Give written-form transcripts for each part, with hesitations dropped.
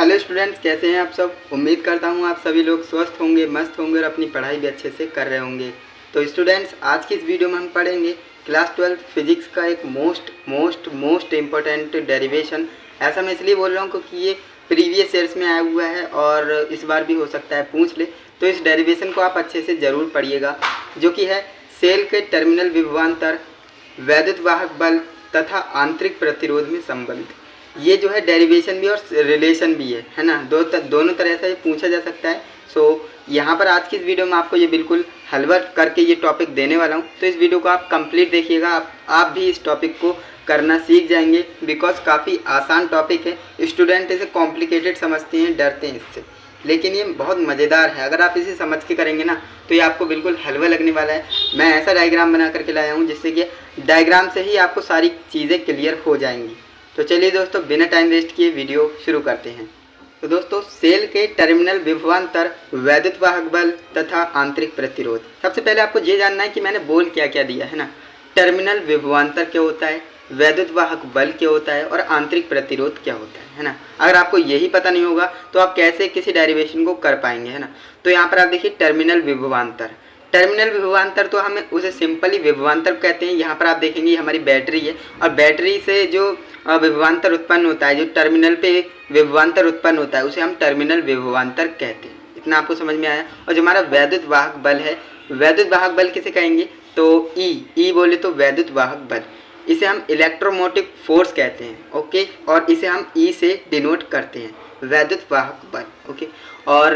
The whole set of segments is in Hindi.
हेलो स्टूडेंट्स, कैसे हैं आप सब। उम्मीद करता हूं आप सभी लोग स्वस्थ होंगे, मस्त होंगे और अपनी पढ़ाई भी अच्छे से कर रहे होंगे। तो स्टूडेंट्स, आज की इस वीडियो में हम पढ़ेंगे क्लास 12 फिजिक्स का एक मोस्ट इम्पोर्टेंट डेरिवेशन। ऐसा मैं इसलिए बोल रहा हूं क्योंकि ये प्रीवियस ईयर्स में आया हुआ है और इस बार भी हो सकता है पूछ ले। तो इस डेरिवेशन को आप अच्छे से ज़रूर पढ़िएगा, जो कि है सेल के टर्मिनल विभवांतर, वैद्युत वाहक बल तथा आंतरिक प्रतिरोध में संबंध। ये जो है डेरिवेशन भी और रिलेशन भी है ना, दोनों तरह से पूछा जा सकता है। सो यहाँ पर आज की इस वीडियो में आपको ये बिल्कुल हलवा करके ये टॉपिक देने वाला हूँ। तो इस वीडियो को आप कंप्लीट देखिएगा, आप भी इस टॉपिक को करना सीख जाएंगे, बिकॉज काफ़ी आसान टॉपिक है। स्टूडेंट इसे कॉम्प्लिकेटेड समझते हैं, डरते हैं इससे, लेकिन ये बहुत मज़ेदार है। अगर आप इसे समझ के करेंगे ना तो ये आपको बिल्कुल हलवा लगने वाला है। मैं ऐसा डायग्राम बना करके लाया हूँ जिससे कि डायग्राम से ही आपको सारी चीज़ें क्लियर हो जाएंगी। तो चलिए दोस्तों, बिना टाइम वेस्ट किए वीडियो शुरू करते हैं। तो दोस्तों, सेल के टर्मिनल विभवांतर, वैद्युत वाहक बल तथा आंतरिक प्रतिरोध। सबसे पहले आपको ये जानना है कि मैंने बोल क्या क्या दिया है ना। टर्मिनल विभवांतर क्या होता है, वैद्युत वाहक बल क्या होता है और आंतरिक प्रतिरोध क्या होता है ना। अगर आपको यही पता नहीं होगा तो आप कैसे किसी डेरिवेशन को कर पाएंगे, है ना। तो यहाँ पर आप देखिए टर्मिनल विभवांतर। टर्मिनल विभवांतर तो हमें उसे सिंपली विभवांतर कहते हैं। यहाँ पर आप देखेंगे हमारी बैटरी है और बैटरी से जो विभवांतर उत्पन्न होता है, जो टर्मिनल पे विभवांतर उत्पन्न होता है, उसे हम टर्मिनल विभवांतर कहते हैं। इतना आपको समझ में आया। और जो हमारा वैद्युत वाहक बल है, वैद्युत वाहक बल किसे कहेंगे तो ई बोले तो वैद्युत वाहक बल, इसे हम इलेक्ट्रोमोटिव फोर्स कहते हैं। ओके, और इसे हम ई से डिनोट करते हैं, वैद्युत वाहक बल। ओके, और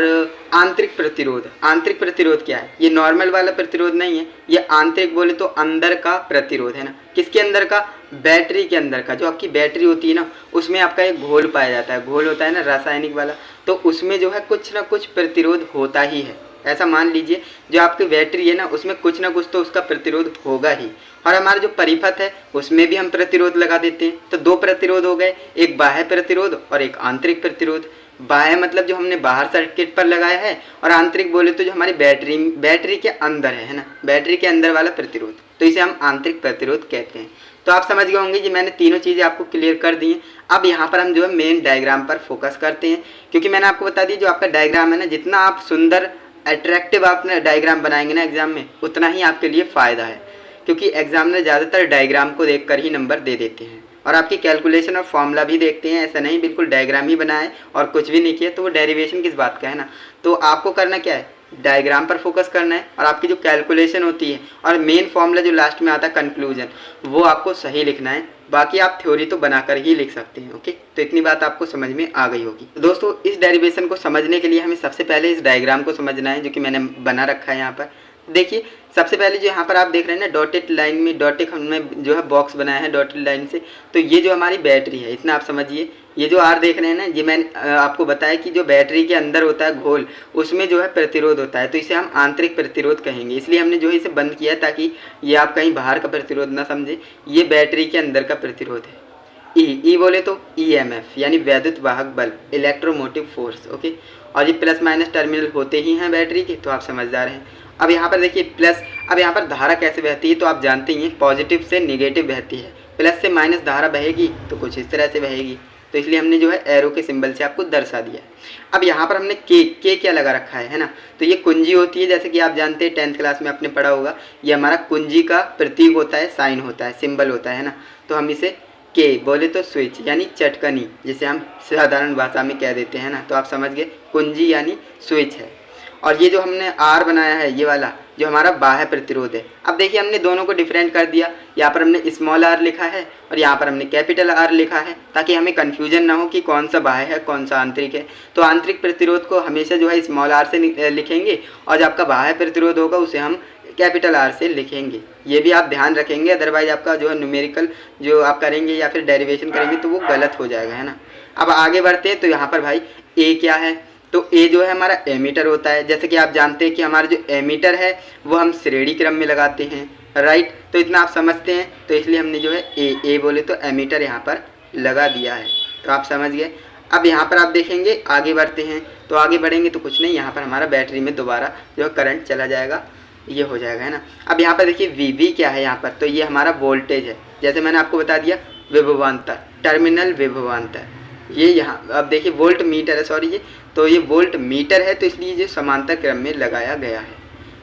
आंतरिक प्रतिरोध। आंतरिक प्रतिरोध क्या है, ये नॉर्मल वाला प्रतिरोध नहीं है, ये आंतरिक बोले तो अंदर का प्रतिरोध है ना। किसके अंदर का, बैटरी के अंदर का। जो आपकी बैटरी होती है ना, उसमें आपका एक घोल पाया जाता है, घोल होता है ना रासायनिक वाला, तो उसमें जो है कुछ ना कुछ प्रतिरोध होता ही है। ऐसा मान लीजिए जो आपकी बैटरी है ना, उसमें कुछ ना कुछ तो उसका प्रतिरोध होगा ही। और हमारा जो परिपथ है उसमें भी हम प्रतिरोध लगा देते हैं। तो दो प्रतिरोध हो गए, एक बाह्य प्रतिरोध और एक आंतरिक प्रतिरोध। बाह्य मतलब जो हमने बाहर सर्किट पर लगाया है, और आंतरिक बोले तो जो हमारी बैटरी के अंदर है ना, बैटरी के अंदर वाला प्रतिरोध, तो इसे हम आंतरिक प्रतिरोध कहते हैं। तो आप समझ गए होंगे कि मैंने तीनों चीज़ें आपको क्लियर कर दी हैं। अब यहाँ पर हम जो है मेन डायग्राम पर फोकस करते हैं, क्योंकि मैंने आपको बता दी जो आपका डायग्राम है ना, जितना आप सुंदर अट्रैक्टिव आपने डायग्राम बनाएंगे ना एग्जाम में, उतना ही आपके लिए फ़ायदा है। क्योंकि एग्जामिनर ज़्यादातर डायग्राम को देखकर ही नंबर दे देते हैं, और आपकी कैलकुलेशन और फॉर्मूला भी देखते हैं। ऐसा नहीं बिल्कुल डायग्राम ही बनाए और कुछ भी नहीं किया तो वो डेरिवेशन किस बात का है ना। तो आपको करना क्या है, डायग्राम पर फोकस करना है, और आपकी जो कैलकुलेशन होती है और मेन फॉर्मूला जो लास्ट में आता है कंक्लूजन, वो आपको सही लिखना है। बाकी आप थ्योरी तो बनाकर ही लिख सकते हैं। ओके, तो इतनी बात आपको समझ में आ गई होगी। तो दोस्तों, इस डेरिवेशन को समझने के लिए हमें सबसे पहले इस डायग्राम को समझना है, जो कि मैंने बना रखा है यहाँ पर। देखिए, सबसे पहले जो यहाँ पर आप देख रहे हैं ना डॉटेड लाइन में, डॉटेड हमने जो है बॉक्स बनाया है डॉटेड लाइन से, तो ये जो हमारी बैटरी है, इतना आप समझिए। ये जो आर देख रहे हैं ना, ये मैंने आपको बताया कि जो बैटरी के अंदर होता है घोल, उसमें जो है प्रतिरोध होता है, तो इसे हम आंतरिक प्रतिरोध कहेंगे। इसलिए हमने जो है इसे बंद किया है ताकि ये आप कहीं बाहर का प्रतिरोध ना समझे। ये बैटरी के अंदर का प्रतिरोध है। ई बोले तो ईएमएफ यानी वैद्युत वाहक बल, इलेक्ट्रोमोटिव फोर्स। ओके, और ये प्लस माइनस टर्मिनल होते ही हैं बैटरी के, तो आप समझदार हैं। अब यहाँ पर देखिए प्लस, अब यहाँ पर धारा कैसे बहती है तो आप जानते ही हैं, पॉजिटिव से निगेटिव बहती है। प्लस से माइनस धारा बहेगी तो कुछ इस तरह से बहेगी, तो इसलिए हमने जो है एरो के सिंबल से आपको दर्शा दिया है। अब यहाँ पर हमने के क्या लगा रखा है ना, तो ये कुंजी होती है, जैसे कि आप जानते हैं 10th क्लास में आपने पढ़ा होगा। ये हमारा कुंजी का प्रतीक होता है, साइन होता है, सिंबल होता है ना। तो हम इसे के बोले तो स्विच यानी चटकनी, जिसे हम साधारण भाषा में कह देते हैं ना, तो आप समझ गए, कुंजी यानी स्विच है। और ये जो हमने आर बनाया है, ये वाला जो हमारा बाह्य प्रतिरोध है। अब देखिए हमने दोनों को डिफरेंट कर दिया। यहाँ पर हमने स्मॉल आर लिखा है और यहाँ पर हमने कैपिटल आर लिखा है, ताकि हमें कन्फ्यूजन ना हो कि कौन सा बाह्य है कौन सा आंतरिक है। तो आंतरिक प्रतिरोध को हमेशा जो है स्मॉल आर से लिखेंगे, और जो आपका बाह्य प्रतिरोध होगा उसे हम कैपिटल आर से लिखेंगे। ये भी आप ध्यान रखेंगे, अदरवाइज आपका जो है न्यूमेरिकल जो आप करेंगे या फिर डेरिवेशन करेंगे तो वो गलत हो जाएगा, है ना। अब आगे बढ़ते हैं। तो यहाँ पर भाई ए क्या है, तो ए जो है हमारा एमीटर होता है। जैसे कि आप जानते हैं कि हमारा जो एमीटर है वो हम श्रेणी क्रम में लगाते हैं, राइट। तो इतना आप समझते हैं, तो इसलिए हमने जो है ए बोले तो एमीटर यहाँ पर लगा दिया है, तो आप समझ गए। अब यहाँ पर आप देखेंगे, आगे बढ़ते हैं। तो आगे बढ़ेंगे तो कुछ नहीं, यहाँ पर हमारा बैटरी में दोबारा जो है करंट चला जाएगा, ये हो जाएगा, है ना। अब यहाँ पर देखिए वी क्या है यहाँ पर, तो ये हमारा वोल्टेज है। जैसे मैंने आपको बता दिया विभवांतर, टर्मिनल विभवांतर, ये यहाँ अब देखिए वोल्ट मीटर है, सॉरी ये तो ये वोल्ट मीटर है, तो इसलिए ये समांतर क्रम में लगाया गया है,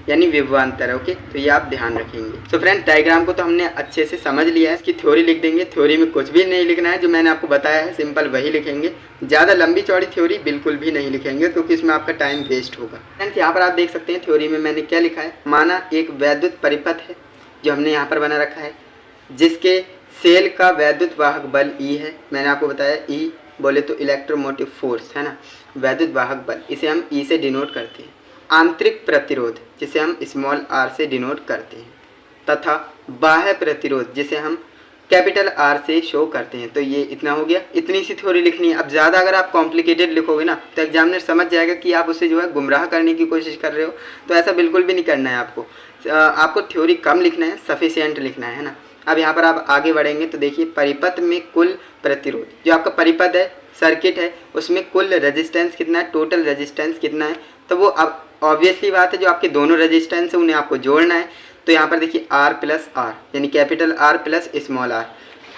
यानी विभवांतर। ओके, तो ये आप ध्यान रखेंगे। तो फ्रेंड्स डायग्राम को तो हमने अच्छे से समझ लिया है, इसकी थ्योरी लिख देंगे। थ्योरी में कुछ भी नहीं लिखना है, जो मैंने आपको बताया है सिंपल वही लिखेंगे। ज़्यादा लंबी चौड़ी थ्योरी बिल्कुल भी नहीं लिखेंगे, क्योंकि इसमें आपका टाइम वेस्ट होगा। फ्रेंड्स यहाँ पर आप देख सकते हैं थ्योरी में मैंने क्या लिखा है। माना एक वैद्युत परिपथ है जो हमने यहाँ पर बना रखा है, जिसके सेल का वैद्युत वाहक बल E है। मैंने आपको बताया E बोले तो इलेक्ट्रोमोटिव फोर्स है ना, वैद्युत वाहक बल, इसे हम E से डिनोट करते हैं। आंतरिक प्रतिरोध जिसे हम स्मॉल r से डिनोट करते हैं, तथा बाह्य प्रतिरोध जिसे हम कैपिटल R से शो करते हैं। तो ये इतना हो गया, इतनी सी थ्योरी लिखनी है। अब ज़्यादा अगर आप कॉम्प्लिकेटेड लिखोगे ना तो एग्जामिनर समझ जाएगा कि आप उसे जो है गुमराह करने की कोशिश कर रहे हो, तो ऐसा बिल्कुल भी नहीं करना है आपको। आपको थ्योरी कम लिखना है, सफिशिएंट लिखना है ना। अब यहाँ पर आप आगे बढ़ेंगे तो देखिए परिपथ में कुल प्रतिरोध, जो आपका परिपथ है, सर्किट है, उसमें कुल रेजिस्टेंस कितना है, टोटल रेजिस्टेंस कितना है, तो वो अब ऑब्वियसली बात है जो आपके दोनों रेजिस्टेंस है उन्हें आपको जोड़ना है। तो यहाँ पर देखिए R प्लस R यानी capital R plus small r।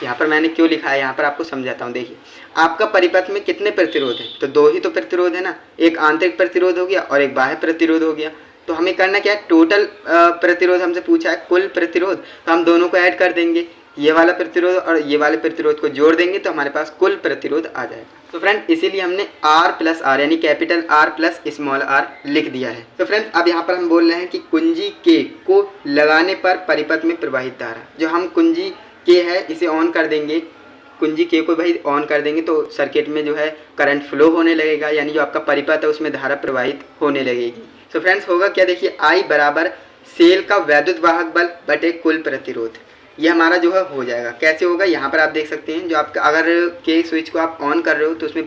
यहाँ पर मैंने क्यों लिखा है, यहाँ पर आपको समझाता हूँ। देखिए आपका परिपथ में कितने प्रतिरोध हैं, तो दो ही तो प्रतिरोध है ना, एक आंतरिक प्रतिरोध हो गया और एक बाह्य प्रतिरोध हो गया। तो हमें करना क्या है, टोटल प्रतिरोध हमसे पूछा है, कुल प्रतिरोध, तो हम दोनों को ऐड कर देंगे, ये वाला प्रतिरोध और ये वाले प्रतिरोध को जोड़ देंगे तो हमारे पास कुल प्रतिरोध आ जाएगा। तो फ्रेंड इसीलिए हमने R प्लस R यानी capital R plus small r लिख दिया है। तो फ्रेंड्स अब यहाँ पर हम बोल रहे हैं कि कुंजी K को लगाने पर परिपथ में प्रवाहित धारा, जो हम कुंजी K है इसे ऑन कर देंगे, कुंजी K को भाई ऑन कर देंगे तो सर्किट में जो है करंट फ्लो होने लगेगा, यानी जो आपका परिपथ है उसमें धारा प्रवाहित होने लगेगी। तो फ्रेंड्स होगा क्या, देखिए I बराबर सेल का वैद्युत वाहक बल बटे कुल प्रतिरोध, ये हमारा जो है हो जाएगा। कैसे होगा, यहाँ पर आप देख सकते हैं, जो आपका अगर के स्विच को आप ऑन कर रहे हो तो उसमें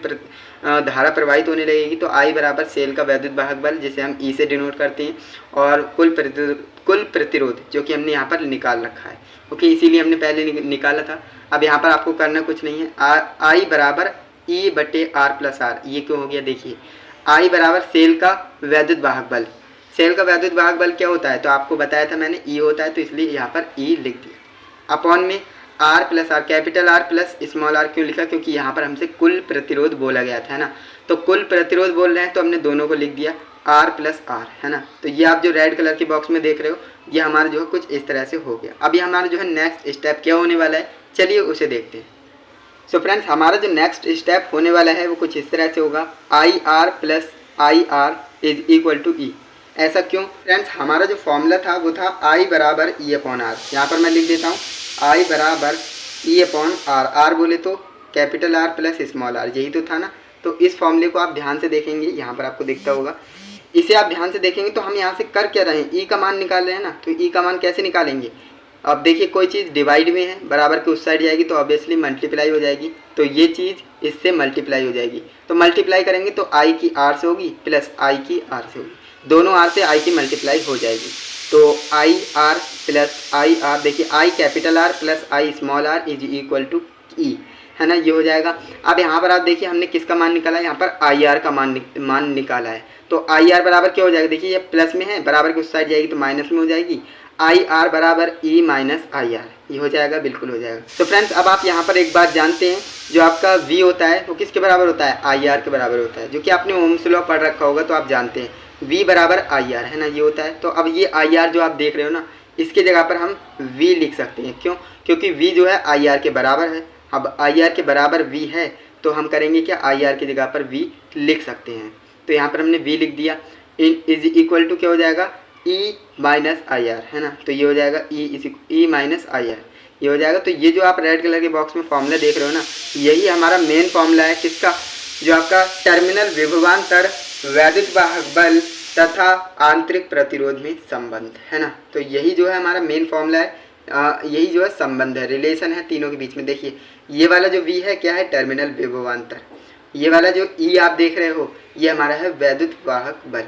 धारा प्रवाहित होने लगेगी। तो I बराबर सेल का वैद्युत वाहक बल जिसे हम E से डिनोट करते हैं, और कुल प्रतिरोध जो कि हमने यहाँ पर निकाल रखा है। ओके, इसीलिए हमने पहले निकाला था। अब यहाँ पर आपको करना कुछ नहीं है, I बराबर E बटे R प्लस R। ये क्यों हो गया, देखिए I बराबर सेल का वैद्युत वाहक बल। सेल का वैद्युत वाहक बल क्या होता है, तो आपको बताया था मैंने, E होता है, तो इसलिए यहाँ पर E लिख दिया। अपॉन में R plus R, capital R plus small r क्यों लिखा, क्योंकि यहाँ पर हमसे कुल प्रतिरोध बोला गया था, है ना। तो कुल प्रतिरोध बोल रहे हैं तो हमने दोनों को लिख दिया R प्लस R, है ना। तो ये आप जो रेड कलर के बॉक्स में देख रहे हो, ये हमारा जो है कुछ इस तरह से हो गया। अभी हमारा जो है नेक्स्ट स्टेप क्या होने वाला है, चलिए उसे देखते हैं। सो फ्रेंड्स हमारा जो नेक्स्ट स्टेप होने वाला है वो कुछ इस तरह से होगा, IR plus IR is equal to E। ऐसा क्यों फ्रेंड्स, हमारा जो फॉर्मूला था वो था I बराबर E अपॉन R। यहाँ पर मैं लिख देता हूँ I बराबर E अपॉन R। R बोले तो capital R plus small r, यही तो था ना। तो इस फॉर्मूले को आप ध्यान से देखेंगे, यहाँ पर आपको दिखता होगा, इसे आप ध्यान से देखेंगे तो हम यहाँ से कर क्या रहे हैं, E का मान निकाल रहे हैं ना। तो E का मान कैसे निकालेंगे, अब देखिए कोई चीज़ डिवाइड में है, बराबर के उस साइड जाएगी तो ऑब्वियसली मल्टीप्लाई हो जाएगी, तो ये चीज़ इससे मल्टीप्लाई हो जाएगी। तो मल्टीप्लाई करेंगे तो I की R से होगी प्लस I की R से होगी, दोनों R से I की मल्टीप्लाई हो जाएगी। तो IR प्लस IR, देखिए I capital R plus I small r is equal to E, है ना, ये हो जाएगा। अब यहाँ पर आप देखिए हमने किसका मान निकाला है, यहाँ पर IR का मान निकाला है। तो IR बराबर क्या हो जाएगा, देखिए ये प्लस में है, बराबर के उस साइड जाएगी तो माइनस में हो जाएगी। IR बराबर E माइनस IR, ये हो जाएगा, बिल्कुल हो जाएगा। तो फ्रेंड्स अब आप यहाँ पर एक बात जानते हैं, जो आपका V होता है वो किसके बराबर होता है, IR के बराबर होता है, जो कि आपने ओम्स लॉ पढ़ रखा होगा तो आप जानते हैं V बराबर IR, है ना, ये होता है। तो अब ये IR जो आप देख रहे हो ना, इसके जगह पर हम V लिख सकते हैं, क्यों, क्योंकि V जो है IR के बराबर है। अब IR के बराबर V है तो हम करेंगे क्या, IR की जगह पर V लिख सकते हैं। तो यहाँ पर हमने V लिख दिया, इज इक्वल टू क्या हो जाएगा, E माइनस IR, है ना। तो ये हो जाएगा E माइनस IR, ये हो जाएगा। तो ये जो आप रेड कलर के बॉक्स में फॉर्मूला देख रहे हो ना, यही हमारा मेन फॉर्मूला है, किसका, जो आपका टर्मिनल विभवांतर वैद्युत वाहक बल तथा आंतरिक प्रतिरोध में संबंध, है ना। तो यही जो है हमारा मेन फॉर्मूला है, यही जो है संबंध है, रिलेशन है तीनों के बीच में। देखिए ये वाला जो V है क्या है, टर्मिनल विभवांतर, ये वाला जो E आप देख रहे हो ये हमारा है वैद्युत वाहक बल,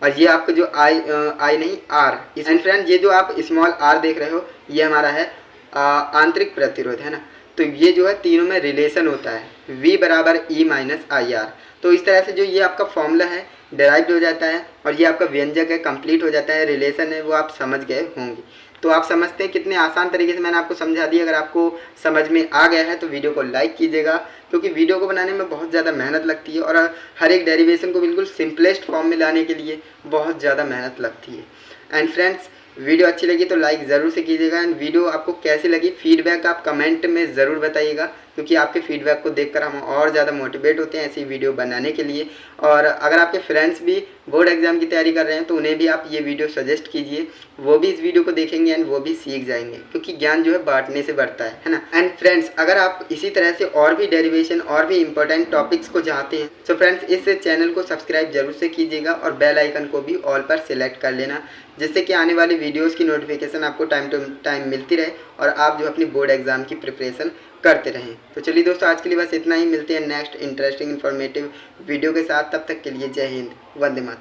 और ये आपका जो I नहीं R, एंड फ्रेंड ये जो आप स्मॉल r देख रहे हो ये हमारा है आंतरिक प्रतिरोध, है ना। तो ये जो है तीनों में रिलेशन होता है, V बराबर E माइनस IR। तो इस तरह से जो ये आपका फॉर्मूला है डेराइव्ड हो जाता है, और ये आपका व्यंजक है, कंप्लीट हो जाता है, रिलेशन है वो आप समझ गए होंगे। तो आप समझते हैं कितने आसान तरीके से मैंने आपको समझा दिया। अगर आपको समझ में आ गया है तो वीडियो को लाइक कीजिएगा, क्योंकि वीडियो को बनाने में बहुत ज़्यादा मेहनत लगती है और हर एक डेरिवेशन को बिल्कुल सिंपलेस्ट फॉर्म में लाने के लिए बहुत ज़्यादा मेहनत लगती है। एंड फ्रेंड्स, वीडियो अच्छी लगी तो लाइक ज़रूर से कीजिएगा। एंड वीडियो आपको कैसी लगी फीडबैक आप कमेंट में ज़रूर बताइएगा, क्योंकि आपके फीडबैक को देखकर हम और ज़्यादा मोटिवेट होते हैं ऐसी वीडियो बनाने के लिए। और अगर आपके फ्रेंड्स भी बोर्ड एग्जाम की तैयारी कर रहे हैं तो उन्हें भी आप ये वीडियो सजेस्ट कीजिए, वो भी इस वीडियो को देखेंगे एंड वो भी सीख जाएंगे, क्योंकि ज्ञान जो है बांटने से बढ़ता है ना। एंड फ्रेंड्स, अगर आप इसी तरह से और भी डेरिवेशन और भी इंपॉर्टेंट टॉपिक्स को चाहते हैं तो फ्रेंड्स इस चैनल को सब्सक्राइब जरूर से कीजिएगा और बेल आइकन को भी ऑल पर सिलेक्ट कर लेना, जिससे कि आने वाली वीडियोस की नोटिफिकेशन आपको टाइम टू टाइम मिलती रहे और आप जो अपनी बोर्ड एग्जाम की प्रिपरेशन करते रहें। तो चलिए दोस्तों, आज के लिए बस इतना ही। मिलते हैं नेक्स्ट इंटरेस्टिंग इन्फॉर्मेटिव वीडियो के साथ। तब तक के लिए जय हिंद, वंदे मातरम।